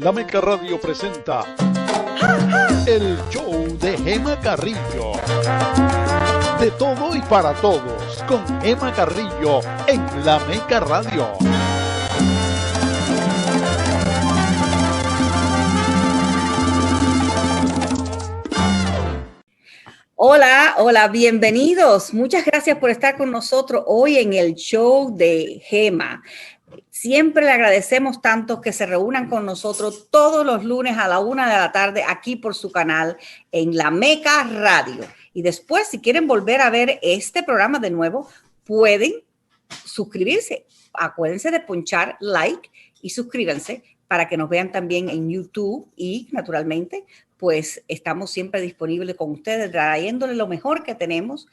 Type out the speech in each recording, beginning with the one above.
La Meca Radio presenta el show de Gemma Carrillo. De todo y para todos, con Gemma Carrillo en La Meca Radio. Hola, hola, bienvenidos. Muchas gracias por estar con nosotros hoy en el show de Gemma. Siempre le agradecemos tanto que se reúnan con nosotros todos los lunes a la 1 de la tarde aquí por su canal en La Meca Radio. Y después, si quieren volver a ver este programa de nuevo, pueden suscribirse. Acuérdense de ponchar like y suscríbanse para que nos vean también en YouTube y, naturalmente, pues estamos siempre disponibles con ustedes, trayéndoles lo mejor que tenemos.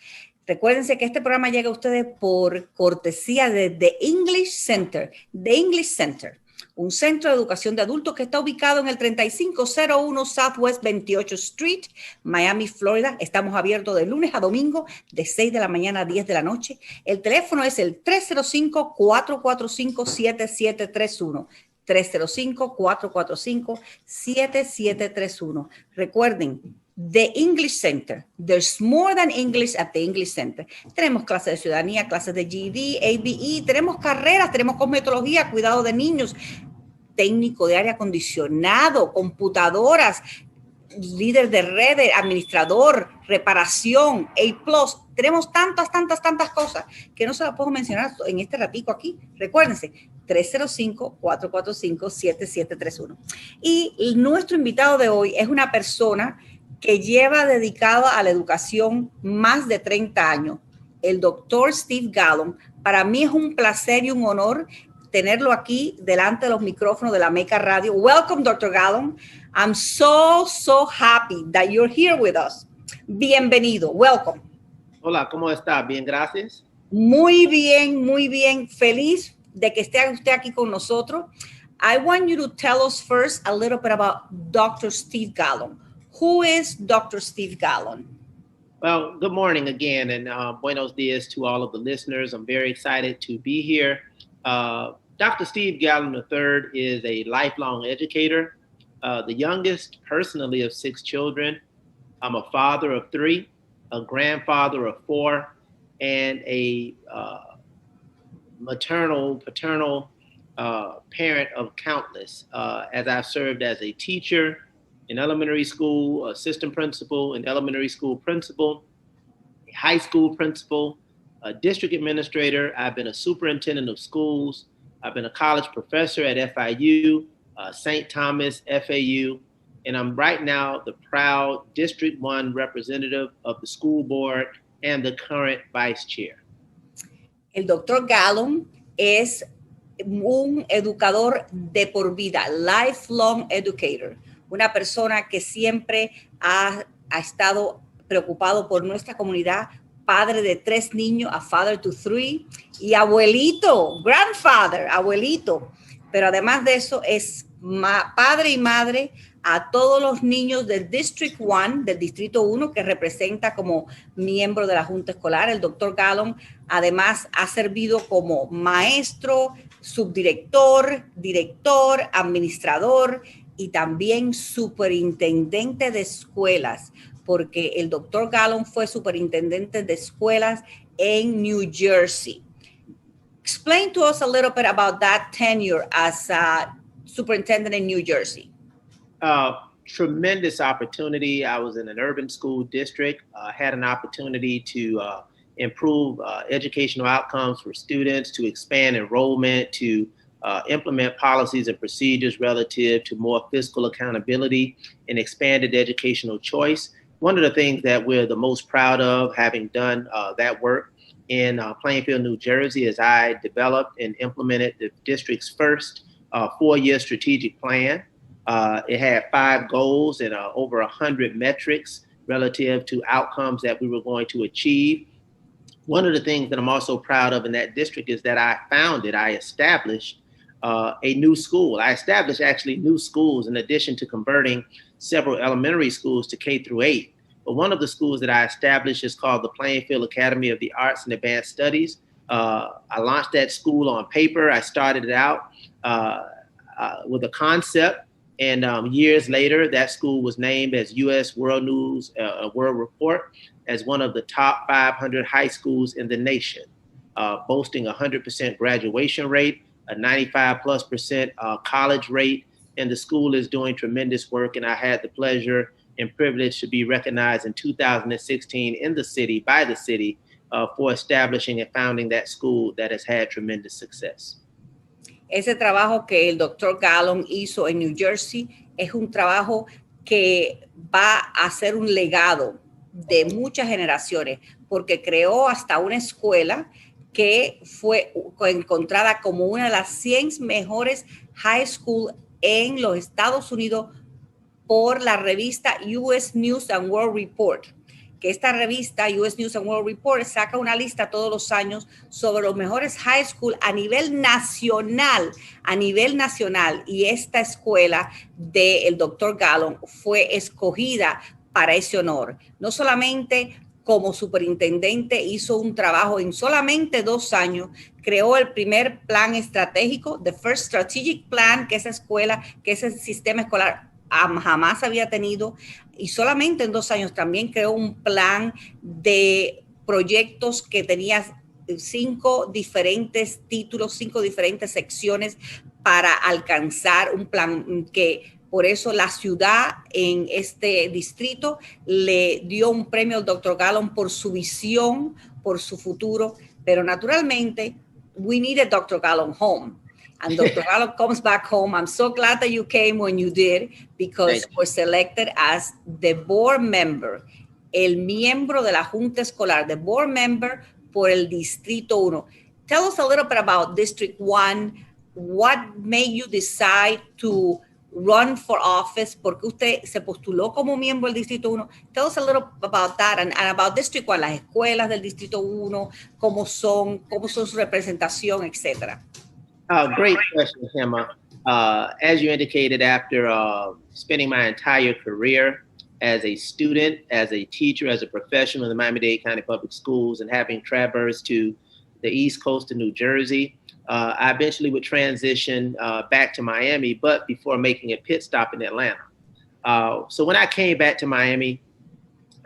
Recuérdense que este programa llega a ustedes por cortesía de The English Center. The English Center, un centro de educación de adultos que está ubicado en el 3501 Southwest 28th Street, Miami, Florida. Estamos abiertos de lunes a domingo, de 6 de la mañana a 10 de la noche. El teléfono es el 305-445-7731. 305-445-7731. Recuerden, The English Center. There's more than English at the English Center. Tenemos clases de ciudadanía, clases de GED, ABE, tenemos carreras, tenemos cosmetología, cuidado de niños, técnico de aire acondicionado, computadoras, líder de redes, administrador, reparación, A+. Tenemos tantas cosas que no se las puedo mencionar en este ratico aquí. Recuérdense, 305-445-7731. Y nuestro invitado de hoy es una persona que lleva dedicado a la educación más de 30 años, el Dr.Steve Gallón. Para mí es un placer y un honor tenerlo aquí delante de los micrófonos de la Meca Radio. Welcome, Dr. Gallón. I'm so happy that you're here with us. Bienvenido. Welcome. Hola, ¿cómo está? Bien, gracias. Muy bien. Feliz de que esté usted aquí con nosotros. I want you to tell us first a little bit about Dr. Steve Gallón. Who is Dr. Steve Gallón? Well, good morning again, and buenos dias to all of the listeners. I'm very excited to be here. Dr. Steve Gallón III is a lifelong educator, the youngest personally of 6 children. I'm a father of 3, a grandfather of 4, and a maternal, paternal parent of countless, as I've served as a teacher in elementary school, assistant principal, an elementary school principal, a high school principal, a district administrator. I've been a superintendent of schools. I've been a college professor at FIU, St. Thomas, FAU, and I'm right now the proud District 1 representative of the school board and the current vice chair. El doctor Gallón es un educador de por vida, lifelong educator, una persona que siempre ha estado preocupado por nuestra comunidad, padre de 3 niños, a father to 3, y abuelito, grandfather, abuelito. Pero además de eso es padre y madre a todos los niños del District 1, del Distrito 1, que representa como miembro de la Junta Escolar. El doctor Gallón además ha servido como maestro, subdirector, director, administrador y también superintendente de escuelas, porque el doctor Gallón fue superintendente de escuelas en New Jersey. Explain to us a little bit about that tenure as a superintendent in New Jersey. Tremendous opportunity. I was in an urban school district, had an opportunity to improve educational outcomes for students, to expand enrollment, to implement policies and procedures relative to more fiscal accountability and expanded educational choice. One of the things that we're the most proud of, having done that work in Plainfield, New Jersey, is I developed and implemented the district's first 4-year strategic plan. It had 5 goals and over 100 metrics relative to outcomes that we were going to achieve. One of the things that I'm also proud of in that district is that I established a new school. I established actually new schools in addition to converting several elementary schools to K through 8. But one of the schools that I established is called the Plainfield Academy of the Arts and Advanced Studies. I launched that school on paper. I started it out with a concept And years later, that school was named as U.S. World News World Report as one of the top 500 high schools in the nation, boasting a 100% graduation rate, a 95+% college rate, and the school is doing tremendous work. And I had the pleasure and privilege to be recognized in 2016 in the city, by the city, for establishing and founding that school that has had tremendous success. Ese trabajo que el Dr. Gallón hizo en New Jersey es un trabajo que va a ser un legado de muchas generaciones, porque creó hasta una escuela que fue encontrada como una de las 100 mejores high school en los Estados Unidos por la revista US News and World Report, que esta revista US News and World Report saca una lista todos los años sobre los mejores high school a nivel nacional, y esta escuela del Dr. Gallón fue escogida para ese honor. No solamente como superintendente hizo un trabajo en solamente 2 años, creó el primer plan estratégico, the first strategic plan, que esa escuela, que ese sistema escolar jamás había tenido, y solamente en 2 años también creó un plan de proyectos que tenía 5 diferentes títulos, 5 diferentes secciones para alcanzar un plan que por eso la ciudad en este distrito le dio un premio al Dr. Gallón por su visión, por su futuro, pero naturalmente we needed Dr. Gallón home. And Dr. Gallón comes back home. I'm so glad that you came when you did, because we're selected as the board member, el miembro de la Junta Escolar, the board member por el Distrito 1. Tell us a little bit about District 1. What made you decide to run for office? Porque usted se postuló como miembro del Distrito 1. Tell us a little about that and about District 1, las escuelas del Distrito 1, cómo son su representación, etcétera. Great question, Gemma. As you indicated, after spending my entire career as a student, as a teacher, as a professional in the Miami-Dade County Public Schools, and having traversed to the East Coast of New Jersey, I eventually would transition back to Miami, but before making a pit stop in Atlanta. So when I came back to Miami,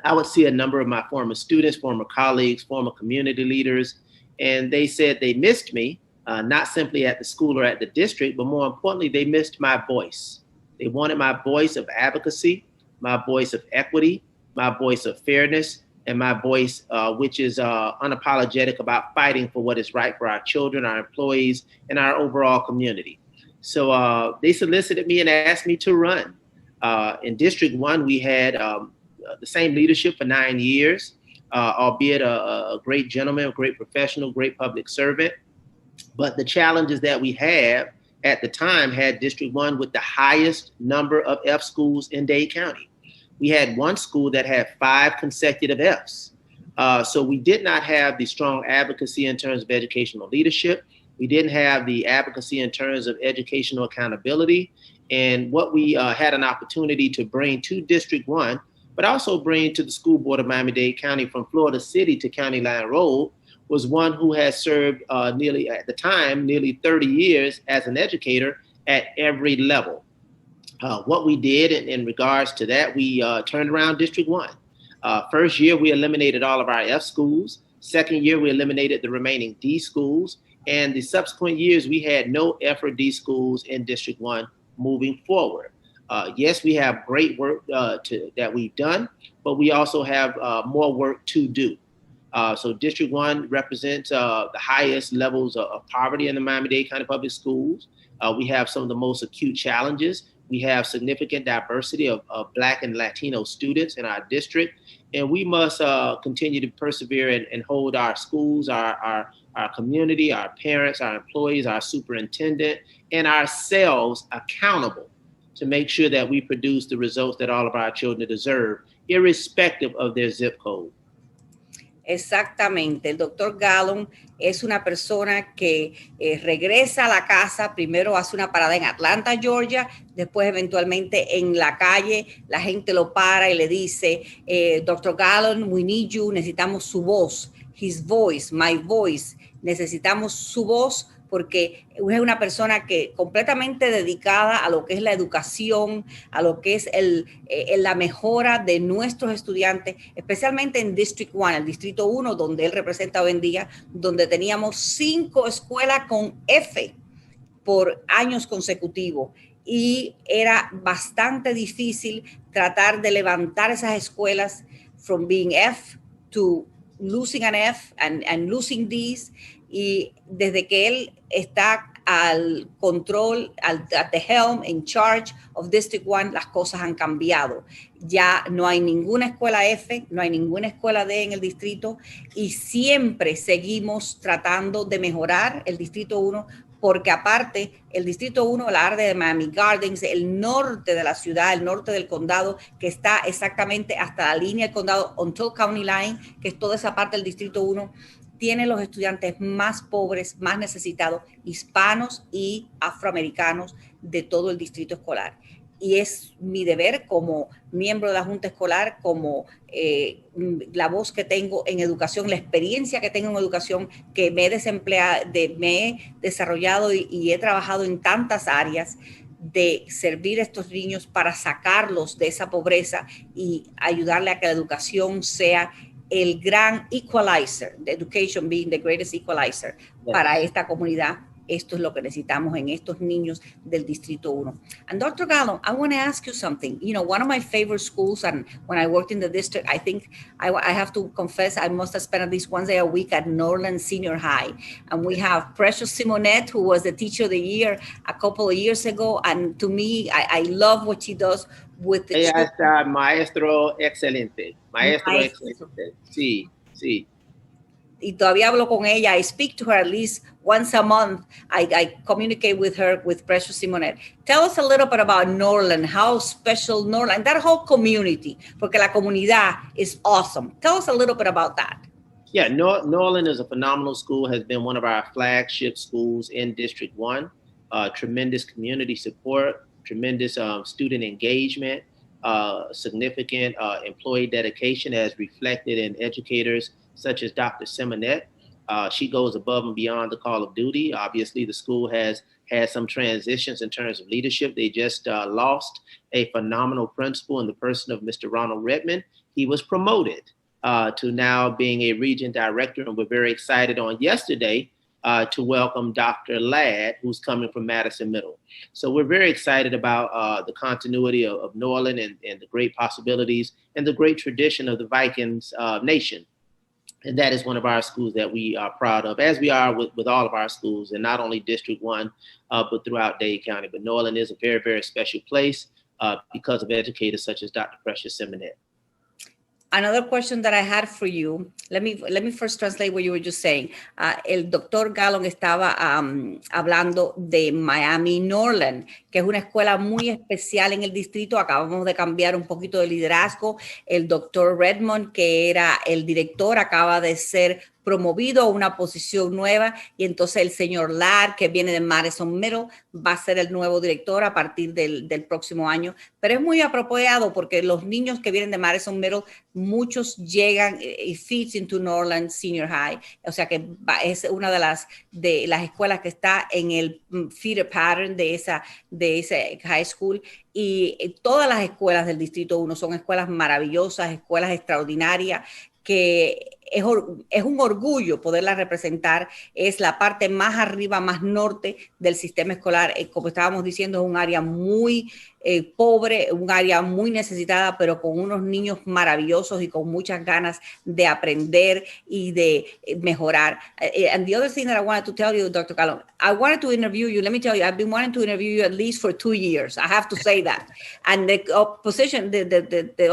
I would see a number of my former students, former colleagues, former community leaders, and they said they missed me. Not simply at the school or at the district, but more importantly, they missed my voice. They wanted my voice of advocacy, my voice of equity, my voice of fairness, and my voice, which is unapologetic about fighting for what is right for our children, our employees, and our overall community. So they solicited me and asked me to run. In District 1, we had the same leadership for 9 years, albeit a great gentleman, a great professional, great public servant. But the challenges that we have at the time had District 1 with the highest number of F schools in Dade County. We had one school that had 5 consecutive Fs. So we did not have the strong advocacy in terms of educational leadership. We didn't have the advocacy in terms of educational accountability. And what we had an opportunity to bring to District 1, but also bring to the school board of Miami-Dade County from Florida City to County Line Road, was one who has served nearly 30 years as an educator at every level. What we did in regards to that, we turned around District 1. First year, we eliminated all of our F schools. Second year, we eliminated the remaining D schools. And the subsequent years, we had no F or D schools in District 1 moving forward. Yes, we have great work that we've done, but we also have more work to do. So District 1 represents the highest levels of poverty in the Miami-Dade County Public Schools. We have some of the most acute challenges. We have significant diversity of Black and Latino students in our district. And we must continue to persevere and hold our schools, our community, our parents, our employees, our superintendent, and ourselves accountable to make sure that we produce the results that all of our children deserve, irrespective of their zip code. Exactamente. El Dr. Gallón es una persona que regresa a la casa, primero hace una parada en Atlanta, Georgia, después eventualmente en la calle, la gente lo para y le dice, Dr. Gallón, we need you, necesitamos su voz, his voice, my voice, necesitamos su voz porque es una persona que completamente dedicada a lo que es la educación, a lo que es la mejora de nuestros estudiantes, especialmente en District 1, el Distrito 1, donde él representa hoy en día, donde teníamos 5 escuelas con F por años consecutivos. Y era bastante difícil tratar de levantar esas escuelas from being F to losing an F and losing Ds. Y desde que él está al control, at the helm, in charge of District 1, las cosas han cambiado. Ya no hay ninguna escuela F, no hay ninguna escuela D en el distrito y siempre seguimos tratando de mejorar el Distrito 1 porque aparte el Distrito 1, la área de Miami Gardens, el norte de la ciudad, el norte del condado, que está exactamente hasta la línea del condado, Until County Line, que es toda esa parte del Distrito 1, tiene los estudiantes más pobres, más necesitados, hispanos y afroamericanos de todo el distrito escolar. Y es mi deber como miembro de la Junta Escolar, como la voz que tengo en educación, la experiencia que tengo en educación, que me he desarrollado y he trabajado en tantas áreas, de servir a estos niños para sacarlos de esa pobreza y ayudarle a que la educación sea el gran equalizer, the education being the greatest equalizer para esta comunidad. Esto es lo que necesitamos en estos niños del Distrito 1. And Dr. Gallón, I want to ask you something. You know, one of my favorite schools, and when I worked in the district, I think I have to confess, I must have spent at least one day a week at Norland Senior High. And we have Precious Simonette, who was the teacher of the year a couple of years ago. And to me, I love what she does with the Ella está maestro excelente. Maestro excelente. Sí, sí. Y todavía hablo con ella. I speak to her at least once a month. I communicate with her, with Precious Simonette. Tell us a little bit about Norland, how special Norland, that whole community, porque la comunidad is awesome. Tell us a little bit about that. Yeah, Norland is a phenomenal school, has been one of our flagship schools in District 1. Tremendous community support, tremendous student engagement, significant employee dedication as reflected in educators such as Dr. Simonette. She goes above and beyond the call of duty. Obviously, the school has had some transitions in terms of leadership. They just lost a phenomenal principal in the person of Mr. Ronald Redmond. He was promoted to now being a region director, and we're very excited on yesterday to welcome Dr. Ladd, who's coming from Madison Middle. So we're very excited about the continuity of Norland and the great possibilities and the great tradition of the Vikings nation. And that is one of our schools that we are proud of, as we are with all of our schools, and not only District 1, but throughout Dade County. But Norland is a very, very special place because of educators such as Dr. Precious Simonette. Another question that I had for you, let me first translate what you were just saying. El doctor Gallón estaba hablando de Miami Norland, que es una escuela muy especial en el distrito. Acabamos de cambiar un poquito de liderazgo. El doctor Redmond, que era el director, acaba de ser promovido a una posición nueva y entonces el señor Ladd, que viene de Madison Middle, va a ser el nuevo director a partir del próximo año. Pero es muy apropiado porque los niños que vienen de Madison Middle, muchos llegan y fits into Norland Senior High. O sea que es una de las escuelas que está en el feeder pattern de esa high school. Y todas las escuelas del Distrito 1 son escuelas maravillosas, escuelas extraordinarias, que es un orgullo poderla representar. Es la parte más arriba, más norte del sistema escolar. Como estábamos diciendo, es un área muy pobre, un área muy necesitada, pero con unos niños maravillosos y con muchas ganas de aprender y de mejorar. And the other thing that I wanted to tell you, Dr. Gallón, I wanted to interview you. Let me tell you, I've been wanting to interview you at least for 2 years. I have to say that. And the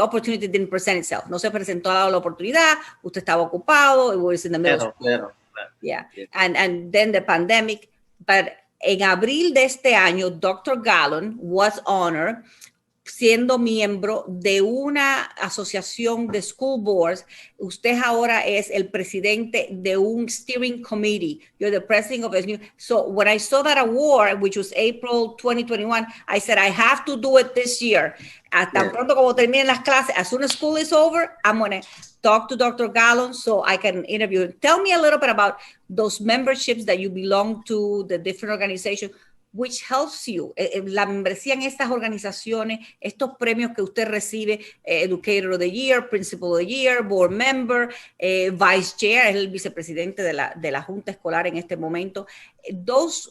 opportunity didn't present itself. No se presentó la oportunidad. Usted estaba ocupado. It was in the middle. Claro. Yeah. And then the pandemic. But en abril de este año, Dr. Gallón was honored siendo miembro de una asociación de school boards. Usted ahora es el presidente de un steering committee. You're the president of a. So when I saw that award, which was April 2021, I said, I have to do it this year. Tan pronto como terminen las clases, as soon as school is over, I'm going to talk to Dr. Gallón so I can interview him. Tell me a little bit about those memberships that you belong to, the different organizations, which helps you. La membresía en estas organizaciones, estos premios que usted recibe, Educator of the Year, Principal of the Year, Board Member, Vice Chair, es el vicepresidente de la Junta Escolar en este momento. Those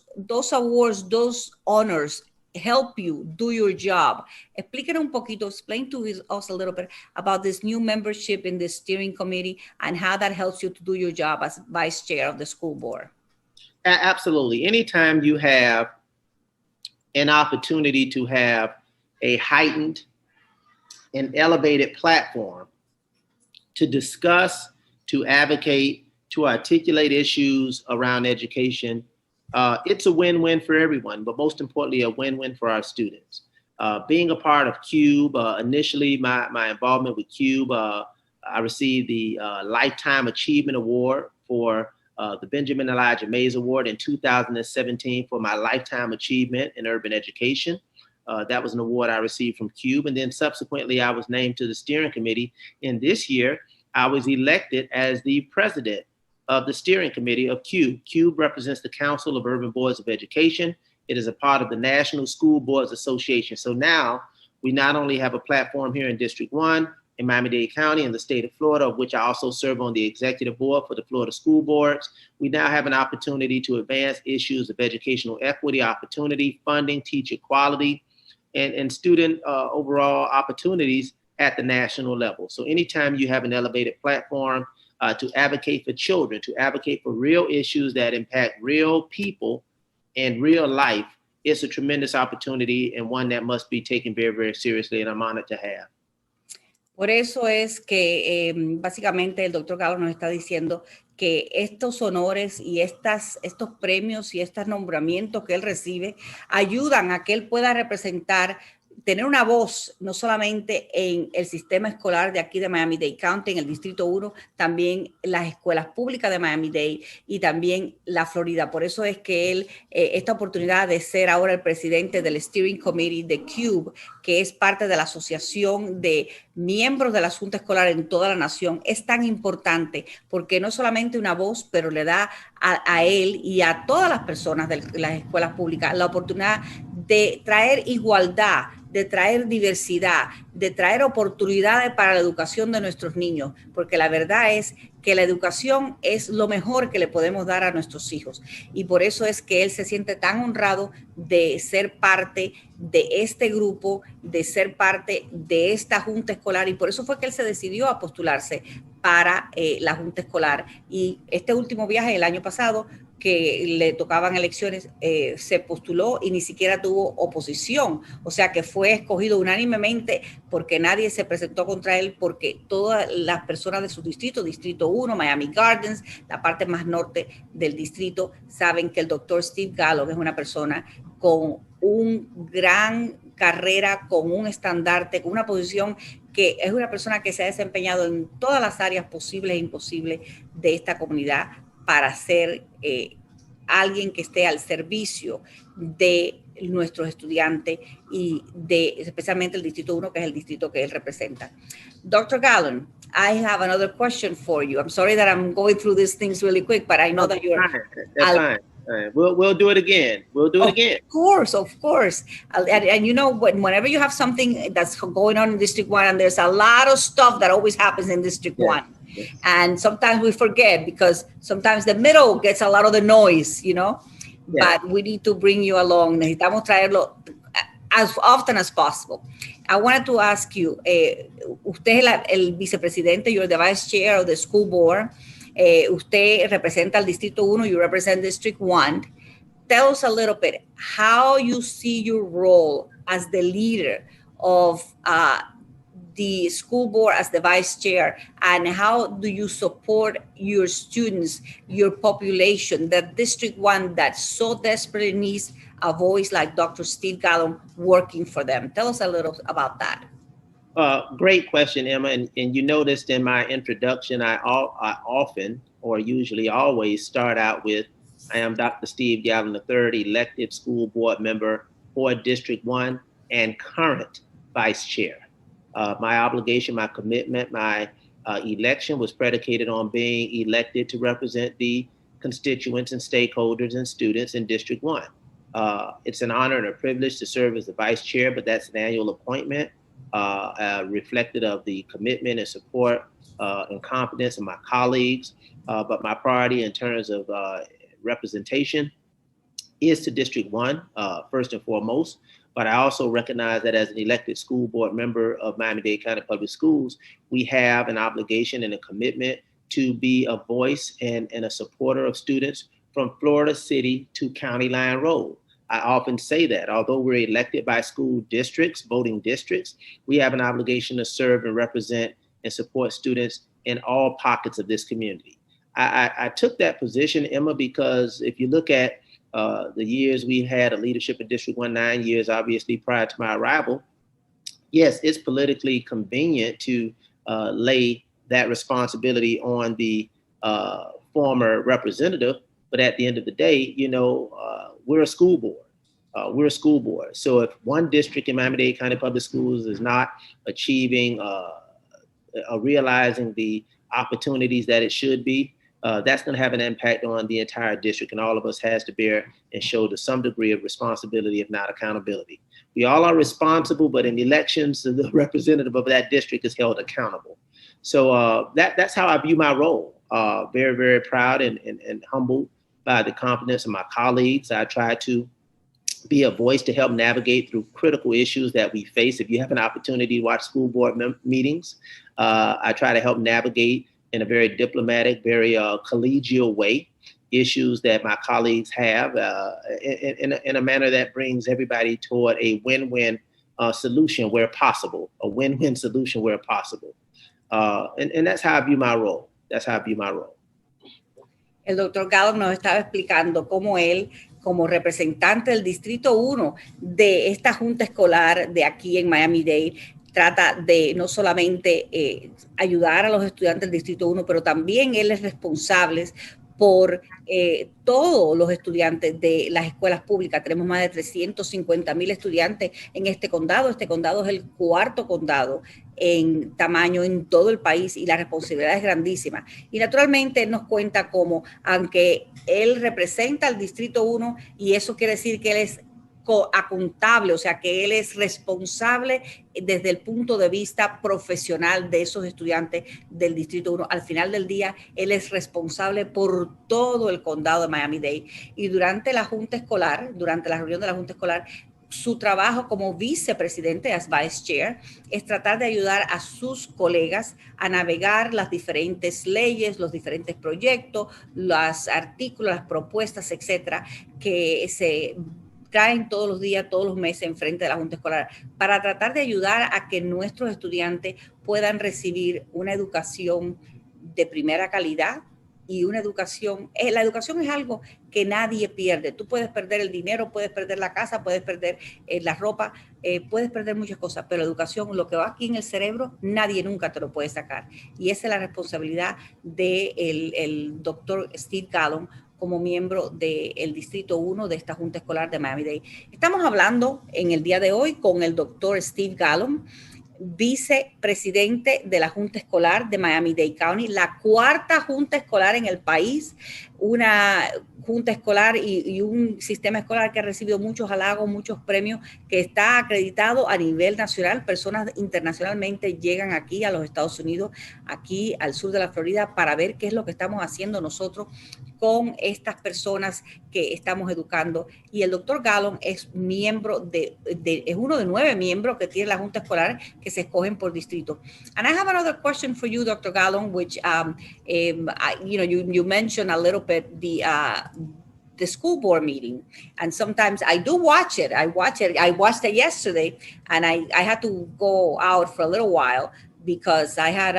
awards, those honors help you do your job. Explíquenos un poquito, explain to us a little bit about this new membership in the steering committee and how that helps you to do your job as Vice Chair of the school board. Absolutely. Anytime you have an opportunity to have a heightened and elevated platform to discuss, to advocate, to articulate issues around education, it's a win-win for everyone, but most importantly, a win-win for our students. Being a part of CUBE, initially my involvement with CUBE, I received the Lifetime Achievement Award for the Benjamin Elijah Mays Award in 2017 for my lifetime achievement in urban education. That was an award I received from CUBE. And then subsequently, I was named to the steering committee. And this year, I was elected as the president of the steering committee of CUBE. CUBE represents the Council of Urban Boards of Education. It is a part of the National School Boards Association. So now we not only have a platform here in District 1, in Miami-Dade County in the state of Florida, of which I also serve on the executive board for the Florida School Boards. We now have an opportunity to advance issues of educational equity, opportunity, funding, teacher quality, and student overall opportunities at the national level. So anytime you have an elevated platform to advocate for children, to advocate for real issues that impact real people and real life, it's a tremendous opportunity and one that must be taken very, very seriously, and I'm honored to have. Por eso es que básicamente el doctor Gallón nos está diciendo que estos honores y estos premios y estos nombramientos que él recibe ayudan a que él pueda representar, tener una voz no solamente en el sistema escolar de aquí de Miami-Dade County, en el Distrito 1, también las escuelas públicas de Miami-Dade y también la Florida. Por eso es que él, esta oportunidad de ser ahora el presidente del Steering Committee de CUBE, que es parte de la asociación de miembros de la Junta Escolar en toda la nación, es tan importante porque no solamente una voz, pero le da a él y a todas las personas de las escuelas públicas la oportunidad de traer igualdad, de traer diversidad, de traer oportunidades para la educación de nuestros niños, porque la verdad es que la educación es lo mejor que le podemos dar a nuestros hijos. Y por eso es que él se siente tan honrado de ser parte de este grupo, de ser parte de esta Junta Escolar, y por eso fue que él se decidió a postularse para la Junta Escolar. Y este último viaje, el año pasado, que le tocaban elecciones, se postuló y ni siquiera tuvo oposición. O sea que fue escogido unánimemente porque nadie se presentó contra él, porque todas las personas de su distrito, Distrito 1, Miami Gardens, la parte más norte del distrito, saben que el Dr.Steve Gallón es una persona con un gran carrera, con un estandarte, con una posición que es una persona que se ha desempeñado en todas las áreas posibles e imposibles de esta comunidad para ser alguien que esté al servicio de nuestros estudiantes y de especialmente el Distrito 1, que es el distrito que él representa. Dr. Gallón, I have another question for you. I'm sorry that I'm going through these things really quick, but I know that you're... That's fine. We'll do it again. We'll do it again. Of course. And you know, whenever you have something that's going on in District 1, and there's a lot of stuff that always happens in District 1. Yes. And sometimes we forget because sometimes the middle gets a lot of the noise, you know, but we need to bring you along. Necesitamos traerlo as often as possible. I wanted to ask you, usted es el vicepresidente, you're the vice chair of the school board. Usted representa al Distrito 1, you represent District 1. Tell us a little bit how you see your role as the leader of the school board as the vice chair, and how do you support your students, your population, the District 1 that so desperately needs a voice like Dr. Steve Gallón working for them? Tell us a little about that. Great question, Emma. And you noticed in my introduction, I often, or usually always, start out with, I am Dr. Steve Gallón III, elected school board member for District 1 and current vice chair. My obligation, my commitment, my election was predicated on being elected to represent the constituents and stakeholders and students in District 1. It's an honor and a privilege to serve as the vice chair, but that's an annual appointment reflected of the commitment and support and confidence of my colleagues. But my priority in terms of representation is to District 1, first and foremost. But I also recognize that as an elected school board member of Miami-Dade County Public Schools, we have an obligation and a commitment to be a voice and a supporter of students from Florida City to County Line Road. I often say that although we're elected by school districts, voting districts, we have an obligation to serve and represent and support students in all pockets of this community. I took that position, Emma, because if you look at the years we had a leadership in District 1, 9 years, obviously prior to my arrival, yes, it's politically convenient to lay that responsibility on the former representative. But at the end of the day, you know, we're a school board. We're a school board. So if one district in Miami-Dade County Public Schools is not achieving, realizing the opportunities that it should be, that's going to have an impact on the entire district, and all of us has to bear and show to some degree of responsibility, if not accountability. We all are responsible, but in elections, the representative of that district is held accountable. So that's how I view my role. Very, very proud and humbled by the confidence of my colleagues. I try to be a voice to help navigate through critical issues that we face. If you have an opportunity to watch school board meetings, I try to help navigate in a very diplomatic, very collegial way issues that my colleagues have in a manner that brings everybody toward a win-win solution where possible, a win-win solution where possible. And that's how I view my role. That's how I view my role. El doctor Gallón nos estaba explicando cómo él, como representante del Distrito 1 de esta Junta Escolar de aquí en Miami-Dade, trata de no solamente ayudar a los estudiantes del Distrito 1, pero también él es responsable por todos los estudiantes de las escuelas públicas. Tenemos más de 350,000 estudiantes en este condado. Este condado es el cuarto condado en tamaño en todo el país y la responsabilidad es grandísima. Y naturalmente él nos cuenta cómo, aunque él representa al Distrito 1, y eso quiere decir que él es contable, o sea que él es responsable desde el punto de vista profesional de esos estudiantes del Distrito 1. Al final del día, él es responsable por todo el condado de Miami-Dade. Y durante la Junta Escolar, durante la reunión de la Junta Escolar, su trabajo como vicepresidente, as vice chair, es tratar de ayudar a sus colegas a navegar las diferentes leyes, los diferentes proyectos, los artículos, las propuestas, etcétera, que se traen todos los días, todos los meses en frente de la Junta Escolar, para tratar de ayudar a que nuestros estudiantes puedan recibir una educación de primera calidad y una educación. La educación es algo que nadie pierde. Tú puedes perder el dinero, puedes perder la casa, puedes perder la ropa, puedes perder muchas cosas, pero la educación, lo que va aquí en el cerebro, nadie nunca te lo puede sacar. Y esa es la responsabilidad del doctor Steve Gallón como miembro del Distrito 1 de esta Junta Escolar de Miami-Dade. Estamos hablando en el día de hoy con el doctor Steve Gallón, vicepresidente de la Junta Escolar de Miami-Dade County, la cuarta Junta Escolar en el país, una Junta Escolar y un sistema escolar que ha recibido muchos halagos, muchos premios, que está acreditado a nivel nacional. Personas internacionalmente llegan aquí a los Estados Unidos, aquí al sur de la Florida, para ver qué es lo que estamos haciendo nosotros con estas personas que estamos educando. Y el doctor Gallón es miembro es uno de 9 miembros que tiene la Junta Escolar que se escogen por distrito. And I have another question for you, Dr. Gallón, which you mentioned a little bit the school board meeting. And sometimes I do watch it. I watched it yesterday, and I had to go out for a little while because I had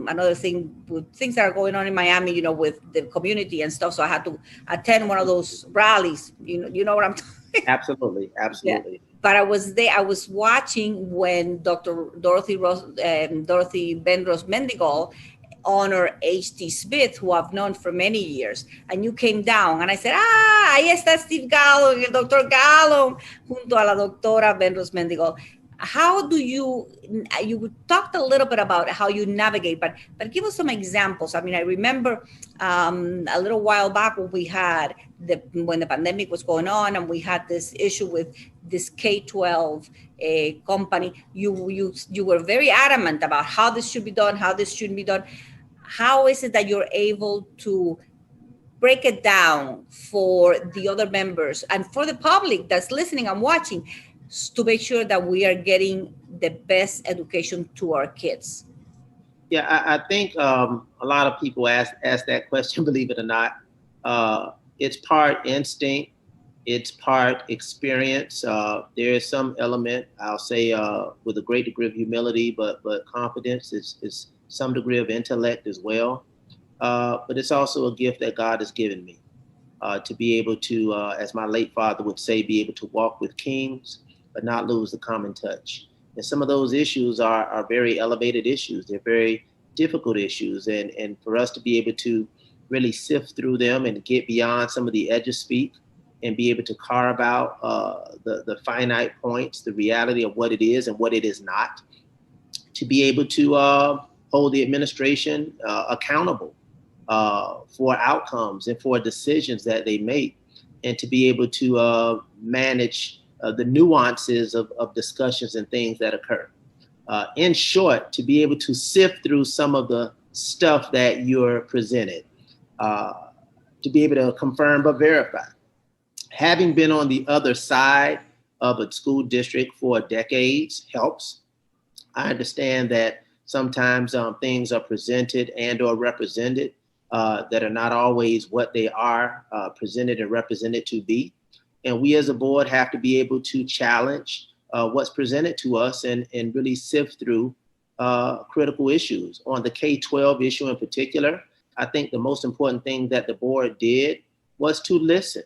another thing with things that are going on in Miami, you know, with the community and stuff. So I had to attend one of those rallies. You know what I'm talking about? Absolutely. Yeah. But I was there. I was watching when Dr. Dorothy Benros Mendigal honor H.T. Smith, who I've known for many years, and you came down, and I said, ahí está Steve Gallón, el doctor Gallón, junto a la doctora Benros Mendigal. How do you talked a little bit about how you navigate, but give us some examples. I mean, I remember a little while back when we had when the pandemic was going on, and we had this issue with this K-12 company. You were very adamant about how this should be done, how this shouldn't be done. How is it that you're able to break it down for the other members and for the public that's listening and watching to make sure that we are getting the best education to our kids? Yeah, I think a lot of people ask that question, believe it or not. It's part instinct, it's part experience. There is some element, I'll say, with a great degree of humility, but confidence is some degree of intellect as well. But it's also a gift that God has given me to be able to, as my late father would say, be able to walk with kings, but not lose the common touch. And some of those issues are very elevated issues. They're very difficult issues. And for us to be able to really sift through them and get beyond some of the edge of speak and be able to carve out the finite points, the reality of what it is and what it is not, to be able to hold the administration accountable for outcomes and for decisions that they make, and to be able to manage the nuances of discussions and things that occur. In short, to be able to sift through some of the stuff that you're presented, to be able to confirm but verify. Having been on the other side of a school district for decades helps. I understand that sometimes things are presented and or represented that are not always what they are presented and represented to be. And we as a board have to be able to challenge what's presented to us and really sift through critical issues. On the K-12 issue in particular, I think the most important thing that the board did was to listen.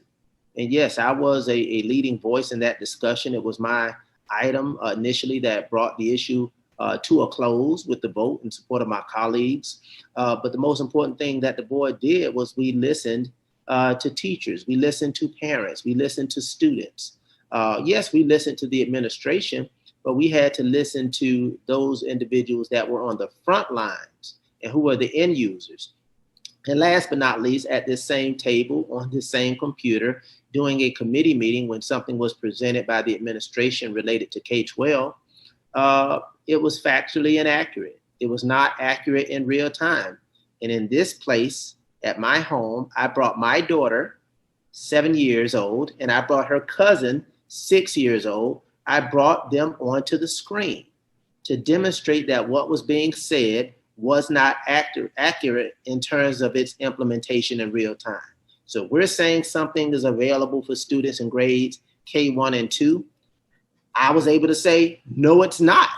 And yes, I was a leading voice in that discussion. It was my item initially that brought the issue to a close with the vote in support of my colleagues. But the most important thing that the board did was we listened to teachers, we listened to parents, we listened to students. Yes, we listened to the administration, but we had to listen to those individuals that were on the front lines and who were the end users. And last but not least, at this same table, on this same computer, doing a committee meeting when something was presented by the administration related to K-12, it was factually inaccurate. It was not accurate in real time. And in this place, at my home, I brought my daughter, 7 years old, and I brought her cousin, 6 years old. I brought them onto the screen to demonstrate that what was being said was not accurate in terms of its implementation in real time. So we're saying something is available for students in grades K1 and 2. I was able to say, no, it's not,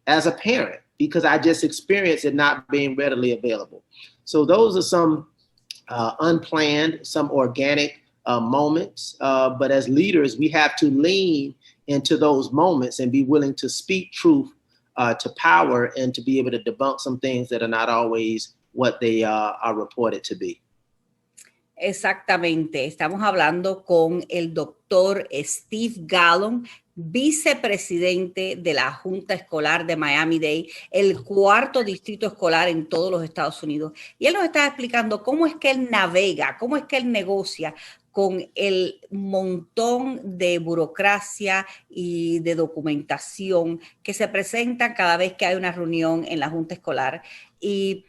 as a parent, because I just experienced it not being readily available. So those are some unplanned, some organic moments. But as leaders, we have to lean into those moments and be willing to speak truth to power and to be able to debunk some things that are not always what they are reported to be. Exactamente. Estamos hablando con el doctor Steve Gallón, vicepresidente de la Junta Escolar de Miami-Dade, el cuarto distrito escolar en todos los Estados Unidos. Y él nos está explicando cómo es que él navega, cómo es que él negocia con el montón de burocracia y de documentación que se presenta cada vez que hay una reunión en la Junta Escolar. Y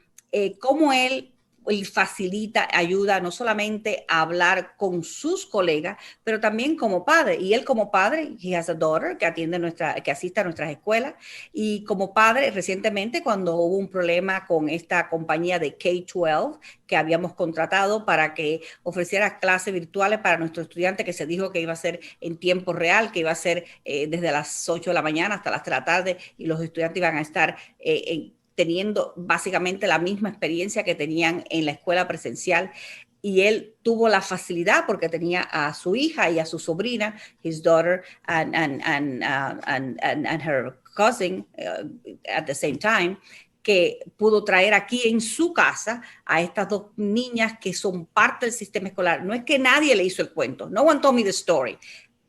cómo él y facilita, ayuda no solamente a hablar con sus colegas, pero también como padre. Y él como padre, he has a daughter que asiste a nuestras escuelas. Y como padre, recientemente cuando hubo un problema con esta compañía de K-12 que habíamos contratado para que ofreciera clases virtuales para nuestros estudiantes, que se dijo que iba a ser en tiempo real, que iba a ser desde las 8 de la mañana hasta las 3 de la tarde, y los estudiantes iban a estar teniendo básicamente la misma experiencia que tenían en la escuela presencial. Y él tuvo la facilidad porque tenía a su hija y a su sobrina, his daughter and her cousin at the same time, que pudo traer aquí en su casa a estas dos niñas que son parte del sistema escolar. No es que nadie le hizo el cuento. No one told me the story.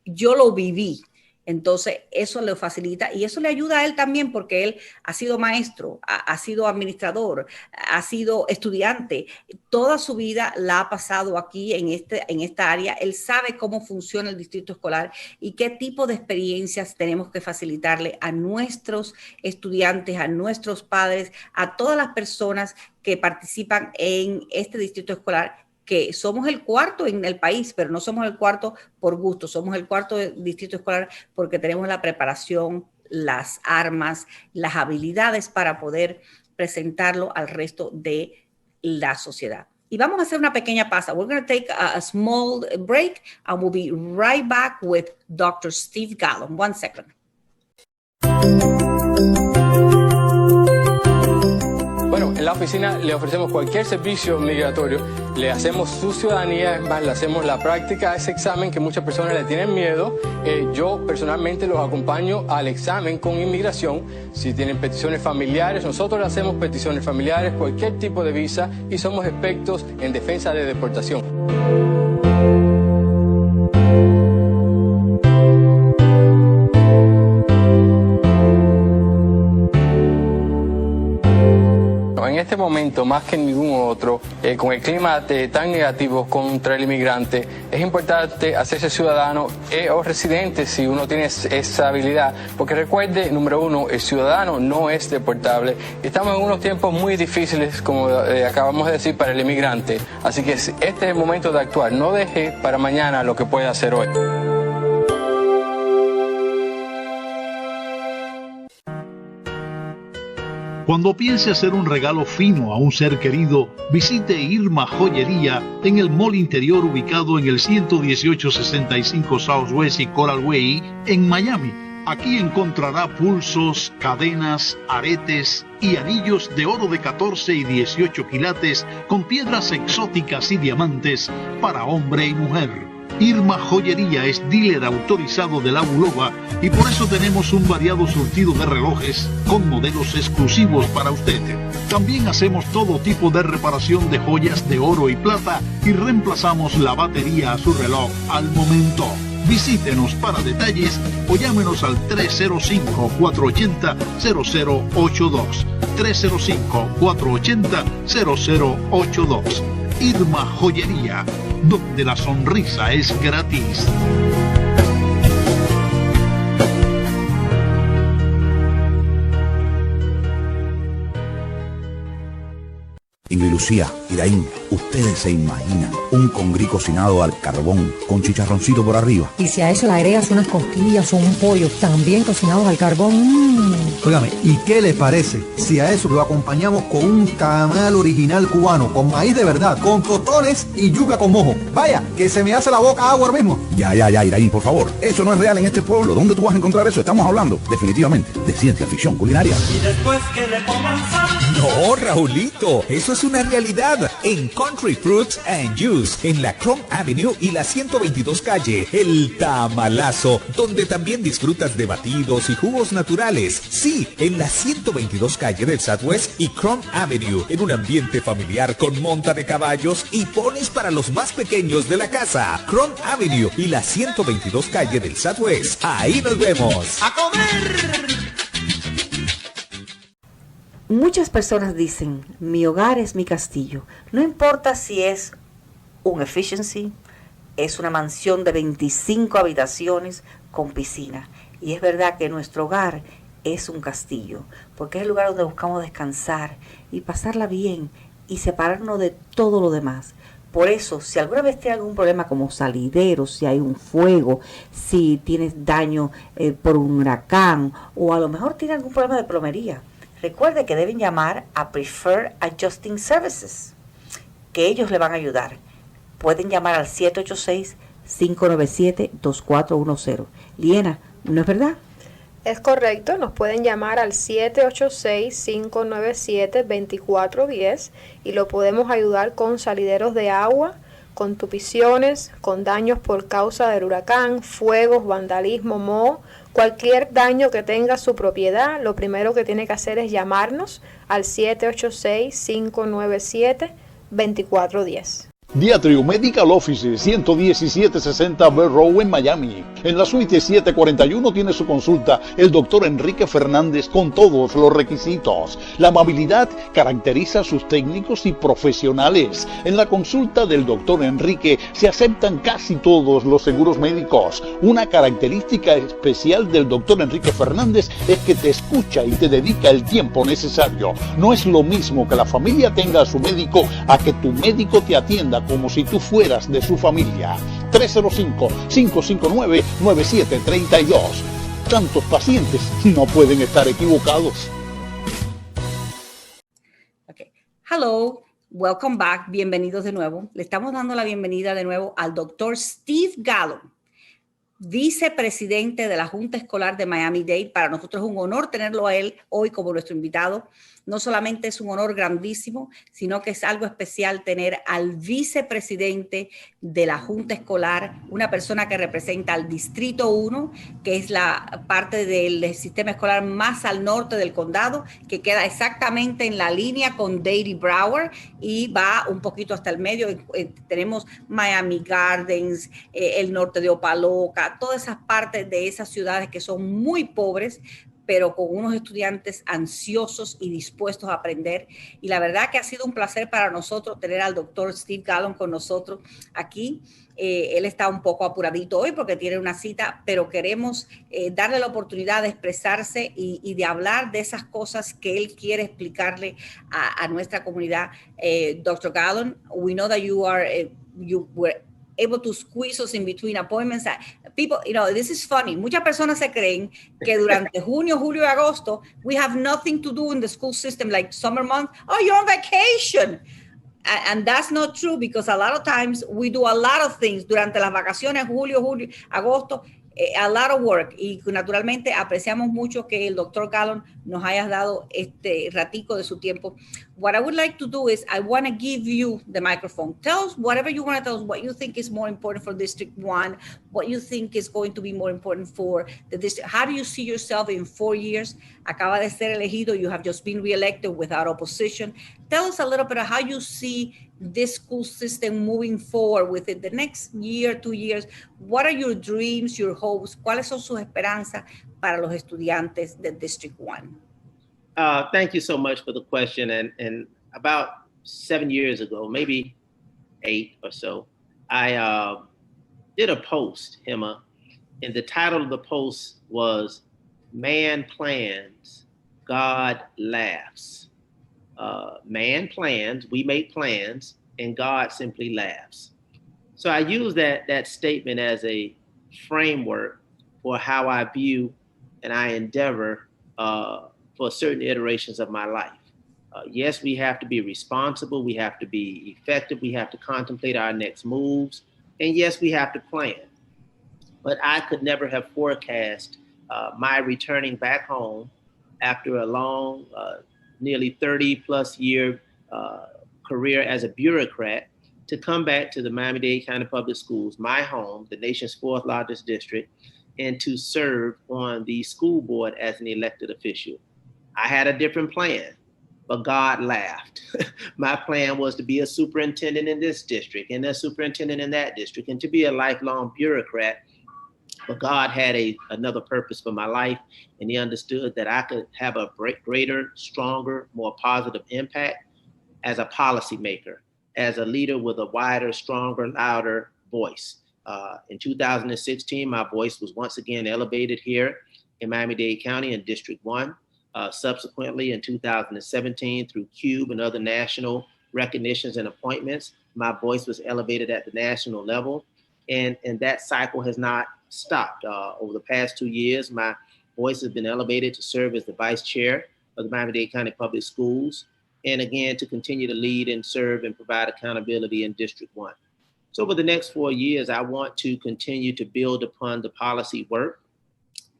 Yo lo viví. Entonces, eso le facilita y eso le ayuda a él también porque él ha sido maestro, ha sido administrador, ha sido estudiante. Toda su vida la ha pasado aquí en esta área. Él sabe cómo funciona el distrito escolar y qué tipo de experiencias tenemos que facilitarle a nuestros estudiantes, a nuestros padres, a todas las personas que participan en este distrito escolar, que somos el cuarto en el país, pero no somos el cuarto por gusto, somos el cuarto distrito escolar porque tenemos la preparación, las armas, las habilidades para poder presentarlo al resto de la sociedad. Y vamos a hacer una pequeña pausa. We're going to take a small break and we'll be right back with Dr. Steve Gallón. 1 second. Bueno, en la oficina le ofrecemos cualquier servicio migratorio, le hacemos su ciudadanía, es más, le hacemos la práctica a ese examen que muchas personas le tienen miedo. Yo personalmente los acompaño al examen con inmigración. Si tienen peticiones familiares, nosotros le hacemos peticiones familiares, cualquier tipo de visa, y somos expertos en defensa de deportación. En este momento, más que en ningún otro, con el clima tan negativo contra el inmigrante, es importante hacerse ciudadano o residente si uno tiene esa habilidad, porque recuerde, número uno, el ciudadano no es deportable. Estamos en unos tiempos muy difíciles, como acabamos de decir, para el inmigrante, así que este es el momento de actuar. No deje para mañana lo que puede hacer hoy. Cuando piense hacer un regalo fino a un ser querido, visite Irma Joyería en el mall interior ubicado en el 11865 Southwest y Coral Way en Miami. Aquí encontrará pulsos, cadenas, aretes y anillos de oro de 14 y 18 quilates con piedras exóticas y diamantes para hombre y mujer. Irma Joyería es dealer autorizado de la Bulova y por eso tenemos un variado surtido de relojes con modelos exclusivos para usted. También hacemos todo tipo de reparación de joyas de oro y plata y reemplazamos la batería a su reloj al momento. Visítenos para detalles o llámenos al 305-480-0082. 305-480-0082. Irma Joyería, donde la sonrisa es gratis. Ingrid Lucía, Iraín, ustedes se imaginan un congrí cocinado al carbón con chicharroncito por arriba. Y si a eso le agregas unas costillas o un pollo también cocinados al carbón. Óigame, ¿y qué les parece si a eso lo acompañamos con un tamal original cubano, con maíz de verdad, con tostones y yuca con mojo? Vaya, que se me hace la boca agua ahora mismo. Ya, Iraín, por favor. Eso no es real en este pueblo. ¿Dónde tú vas a encontrar eso? Estamos hablando, definitivamente, de ciencia ficción culinaria. Y después que le pongan sal. No, Raulito, eso es una realidad. En Country Fruits and Juice, en la Chrome Avenue y la 122 calle, el tamalazo, donde también disfrutas de batidos y jugos naturales. Sí, en la 122 calle del Southwest y Chrome Avenue, en un ambiente familiar con monta de caballos y pones para los más pequeños de la casa. Chrome Avenue y la 122 calle del Southwest. Ahí nos vemos. ¡A comer! Muchas personas dicen, mi hogar es mi castillo. No importa si es un efficiency, es una mansión de 25 habitaciones con piscina. Y es verdad que nuestro hogar es un castillo, porque es el lugar donde buscamos descansar y pasarla bien y separarnos de todo lo demás. Por eso, si alguna vez tiene algún problema como salidero, si hay un fuego, si tienes daño por un huracán o a lo mejor tiene algún problema de plomería, recuerde que deben llamar a Preferred Adjusting Services, que ellos le van a ayudar. Pueden llamar al 786-597-2410. Liena, ¿no es verdad? Es correcto, nos pueden llamar al 786-597-2410 y lo podemos ayudar con salideros de agua, con tupiciones, con daños por causa del huracán, fuegos, vandalismo, moho, cualquier daño que tenga su propiedad. Lo primero que tiene que hacer es llamarnos al 786-597-2410. Diatrium Medical Office, 11760 Bell Road en Miami. En la suite 741 tiene su consulta el doctor Enrique Fernández con todos los requisitos. La amabilidad caracteriza a sus técnicos y profesionales. En la consulta del doctor Enrique se aceptan casi todos los seguros médicos. Una característica especial del doctor Enrique Fernández es que te escucha y te dedica el tiempo necesario. No es lo mismo que la familia tenga a su médico a que tu médico te atienda como si tú fueras de su familia. 305-559-9732. Tantos pacientes no pueden estar equivocados. Okay. Hello, welcome back. Bienvenidos de nuevo. Le estamos dando la bienvenida de nuevo al Dr. Steve Gallón, vicepresidente de la Junta Escolar de Miami-Dade. Para nosotros es un honor tenerlo a él hoy como nuestro invitado. No solamente es un honor grandísimo, sino que es algo especial tener al vicepresidente de la Junta Escolar, una persona que representa al Distrito 1, que es la parte del sistema escolar más al norte del condado, que queda exactamente en la línea con Dade y Broward y va un poquito hasta el medio. Tenemos Miami Gardens, el norte de Opaloca, todas esas partes de esas ciudades que son muy pobres, pero con unos estudiantes ansiosos y dispuestos a aprender. Y la verdad que ha sido un placer para nosotros tener al doctor Steve Gallón con nosotros aquí. Él está un poco apuradito hoy porque tiene una cita, pero queremos darle la oportunidad de expresarse y de hablar de esas cosas que él quiere explicarle a nuestra comunidad. Dr. Gallón, we know that you were able to squeeze us in between appointments. People, this is funny. Muchas personas se creen que durante junio, julio y agosto, we have nothing to do in the school system, like summer month. Oh, you're on vacation. And that's not true, because a lot of times we do a lot of things durante las vacaciones, julio, agosto, a lot of work. Y naturalmente apreciamos mucho que el doctor Gallón nos haya dado este ratico de su tiempo. What I would like to do is I want to give you the microphone. Tell us whatever you want to tell us, what you think is more important for District 1, what you think is going to be more important for the district. How do you see yourself in 4 years? Acaba de ser elegido. You have just been reelected without opposition. Tell us a little bit of how you see this school system moving forward within the next year, 2 years. What are your dreams, your hopes? ¿Cuáles son sus esperanzas para los estudiantes de District 1? Thank you so much for the question. And about 7 years ago, maybe 8 or so, I did a post, Gemma, and the title of the post was Man Plans, God Laughs. Man plans, we make plans, and God simply laughs. So I use that statement as a framework for how I view and I endeavor for certain iterations of my life. Yes, we have to be responsible. We have to be effective. We have to contemplate our next moves. And yes, we have to plan. But I could never have forecast my returning back home after a long, nearly 30 plus year career as a bureaucrat to come back to the Miami-Dade County Public Schools, my home, the nation's 4th largest district, and to serve on the school board as an elected official. I had a different plan, but God laughed. My plan was to be a superintendent in this district and a superintendent in that district and to be a lifelong bureaucrat. But God had another purpose for my life, and he understood that I could have a greater, stronger, more positive impact as a policymaker, as a leader with a wider, stronger, louder voice. In 2016, my voice was once again elevated here in Miami-Dade County in District 1. Subsequently, in 2017, through CUBE and other national recognitions and appointments. My voice was elevated at the national level, and that cycle has not stopped. Over the past 2 years, my voice has been elevated to serve as the vice chair of the Miami-Dade County Public Schools, and again, to continue to lead and serve and provide accountability in District 1. So over the next 4 years, I want to continue to build upon the policy work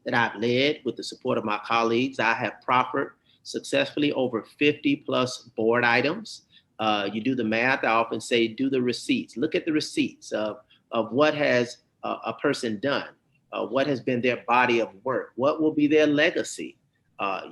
that I've led with the support of my colleagues. I have proffered successfully over 50 plus board items. You do the math, I often say, do the receipts. Look at the receipts of what has a person done, what has been their body of work, what will be their legacy.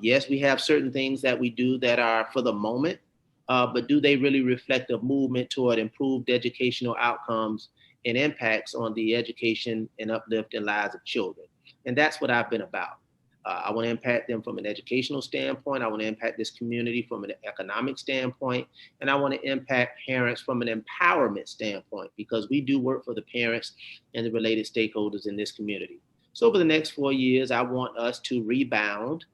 Yes, we have certain things that we do that are for the moment, but do they really reflect a movement toward improved educational outcomes and impacts on the education and uplifting lives of children? And that's what I've been about. I want to impact them from an educational standpoint. I want to impact this community from an economic standpoint. And I want to impact parents from an empowerment standpoint, because we do work for the parents and the related stakeholders in this community. So over the next 4 years, I want us to rebound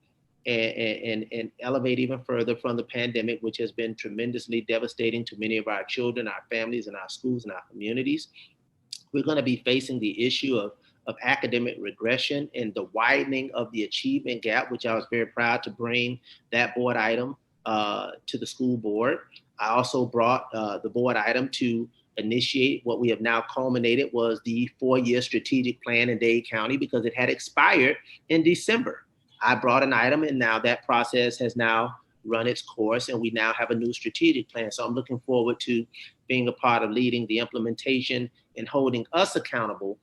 and elevate even further from the pandemic, which has been tremendously devastating to many of our children, our families, and our schools and our communities. We're going to be facing the issue of academic regression and the widening of the achievement gap, which I was very proud to bring that board item to the school board. I also brought the board item to initiate what we have now culminated was the 4-year strategic plan in Dade County, because it had expired in December. I brought an item, and now that process has now run its course, and we now have a new strategic plan. So I'm looking forward to being a part of leading the implementation and holding us accountable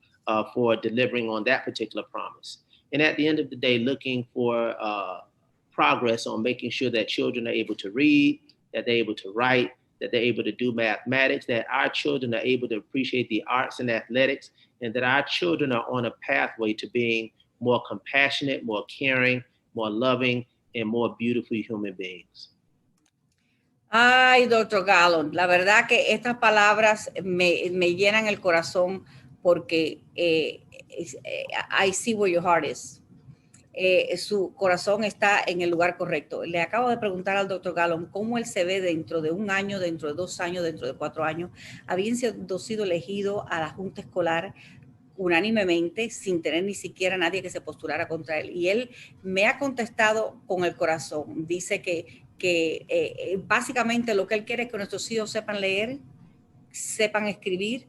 for delivering on that particular promise. And at the end of the day, looking for progress on making sure that children are able to read, that they're able to write, that they're able to do mathematics, that our children are able to appreciate the arts and athletics, and that our children are on a pathway to being more compassionate, more caring, more loving, and more beautiful human beings. Ay, Dr. Gallón, la verdad que estas palabras me llenan el corazón, porque I see where your heart is. Su corazón está en el lugar correcto. Le acabo de preguntar al Dr. Gallón cómo él se ve dentro de 1 año, dentro de 2 años, dentro de 4 años, habiendo sido elegido a la Junta Escolar unánimemente, sin tener ni siquiera nadie que se postulara contra él. Y él me ha contestado con el corazón. Dice que básicamente lo que él quiere es que nuestros hijos sepan leer, sepan escribir,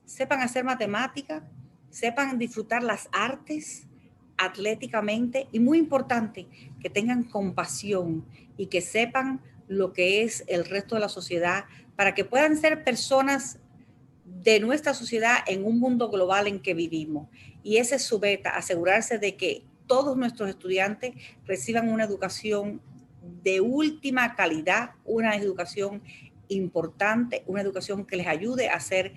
sepan hacer matemática, sepan disfrutar las artes atléticamente, y muy importante, que tengan compasión y que sepan lo que es el resto de la sociedad, para que puedan ser personas de nuestra sociedad en un mundo global en que vivimos. Y esa es su meta, asegurarse de que todos nuestros estudiantes reciban una educación de última calidad, una educación importante, una educación que les ayude a ser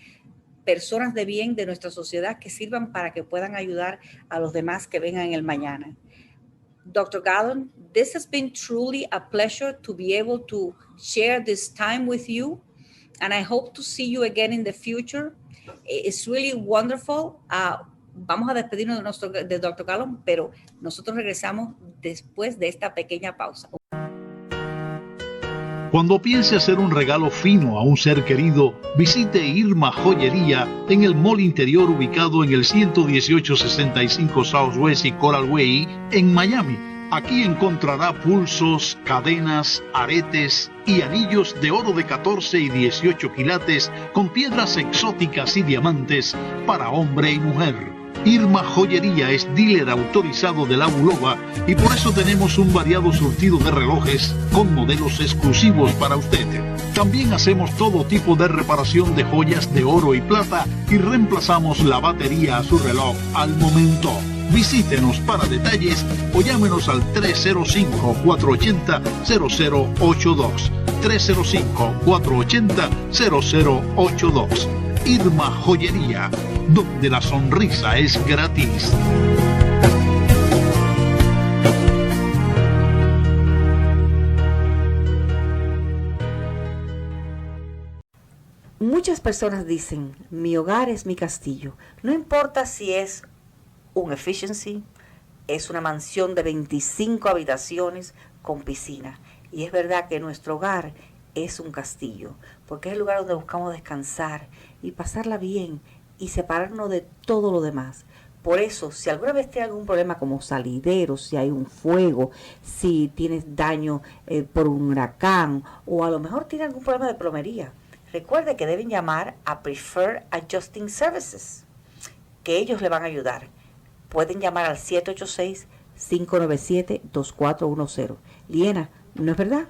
personas de bien de nuestra sociedad, que sirvan para que puedan ayudar a los demás que vengan en el mañana. Dr. Gallón, this has been truly a pleasure to be able to share this time with you, and I hope to see you again in the future. It's really wonderful. Vamos a despedirnos de Dr. Gallón, pero nosotros regresamos después de esta pequeña pausa. Cuando piense hacer un regalo fino a un ser querido, visite Irma Joyería en el mall interior ubicado en el 11865 Southwest y Coral Way en Miami. Aquí encontrará pulsos, cadenas, aretes y anillos de oro de 14 y 18 quilates con piedras exóticas y diamantes para hombre y mujer. Irma Joyería es dealer autorizado de la Bulova, y por eso tenemos un variado surtido de relojes con modelos exclusivos para usted. También hacemos todo tipo de reparación de joyas de oro y plata, y reemplazamos la batería a su reloj al momento. Visítenos para detalles o llámenos al 305-480-0082. 305-480-0082. Irma Joyería, donde la sonrisa es gratis. Muchas personas dicen, mi hogar es mi castillo. No importa si es un efficiency, es una mansión de 25 habitaciones con piscina. Y es verdad que nuestro hogar es un castillo, porque es el lugar donde buscamos descansar y pasarla bien y separarnos de todo lo demás. Por eso, si alguna vez tienes algún problema como salideros, si hay un fuego, si tienes daño por un huracán o a lo mejor tienes algún problema de plomería, recuerde que deben llamar a Preferred Adjusting Services, que ellos le van a ayudar. Pueden llamar al 786-597-2410. Liena, ¿no es verdad?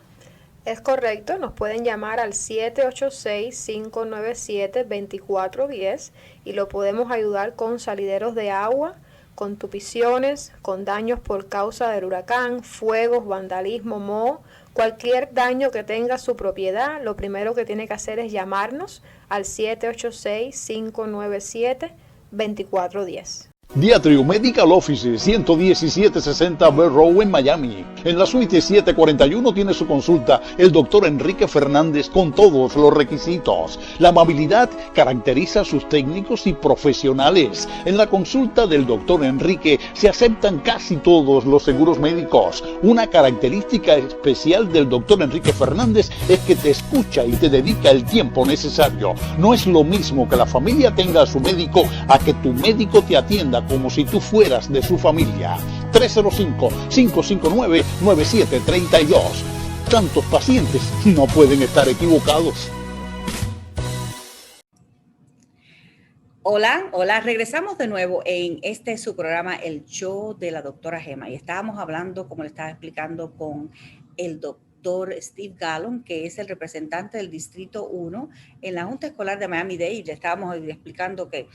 Es correcto, nos pueden llamar al 786-597-2410 y lo podemos ayudar con salideros de agua, con tupiciones, con daños por causa del huracán, fuegos, vandalismo, moho, cualquier daño que tenga su propiedad. Lo primero que tiene que hacer es llamarnos al 786-597-2410. Diatrio Medical Office, 11760 Bell Road en Miami. En la suite 741 tiene su consulta el doctor Enrique Fernández con todos los requisitos. La amabilidad caracteriza a sus técnicos y profesionales. En la consulta del doctor Enrique se aceptan casi todos los seguros médicos. Una característica especial del doctor Enrique Fernández es que te escucha y te dedica el tiempo necesario. No es lo mismo que la familia tenga a su médico a que tu médico te atienda como si tú fueras de su familia. 305-559-9732. Tantos pacientes no pueden estar equivocados. Hola, regresamos de nuevo en su programa, El Show de la Doctora Gemma. Y estábamos hablando, como le estaba explicando, con el doctor Steve Gallón, que es el representante del Distrito 1 en la Junta Escolar de Miami-Dade. Le estábamos explicando que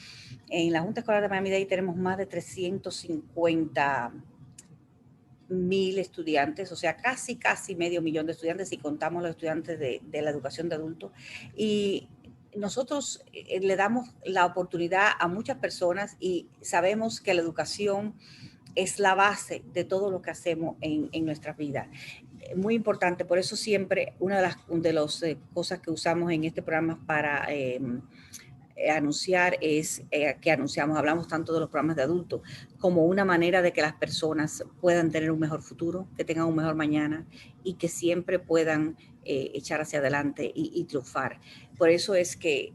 en la Junta Escolar de Miami-Dade tenemos más de 350,000 estudiantes, o sea, casi medio millón de estudiantes si contamos los estudiantes de la educación de adultos. Y nosotros le damos la oportunidad a muchas personas y sabemos que la educación es la base de todo lo que hacemos en nuestras vidas. Muy importante, por eso siempre una de las cosas que usamos en este programa para anunciar es que hablamos tanto de los programas de adultos como una manera de que las personas puedan tener un mejor futuro, que tengan un mejor mañana y que siempre puedan echar hacia adelante y triunfar. Por eso es que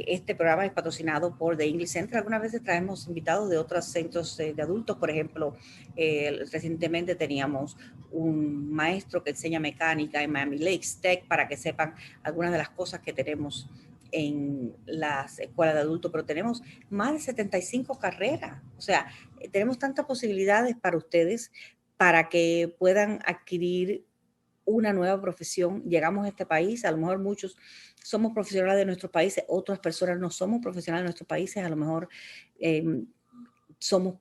este programa es patrocinado por The English Center. Algunas veces traemos invitados de otros centros de adultos. Por ejemplo, recientemente teníamos un maestro que enseña mecánica en Miami Lakes Tech para que sepan algunas de las cosas que tenemos en las escuelas de adultos, pero tenemos más de 75 carreras. O sea, tenemos tantas posibilidades para ustedes para que puedan adquirir una nueva profesión. Llegamos a este país, a lo mejor muchos somos profesionales de nuestros países, otras personas no somos profesionales de nuestros países, a lo mejor somos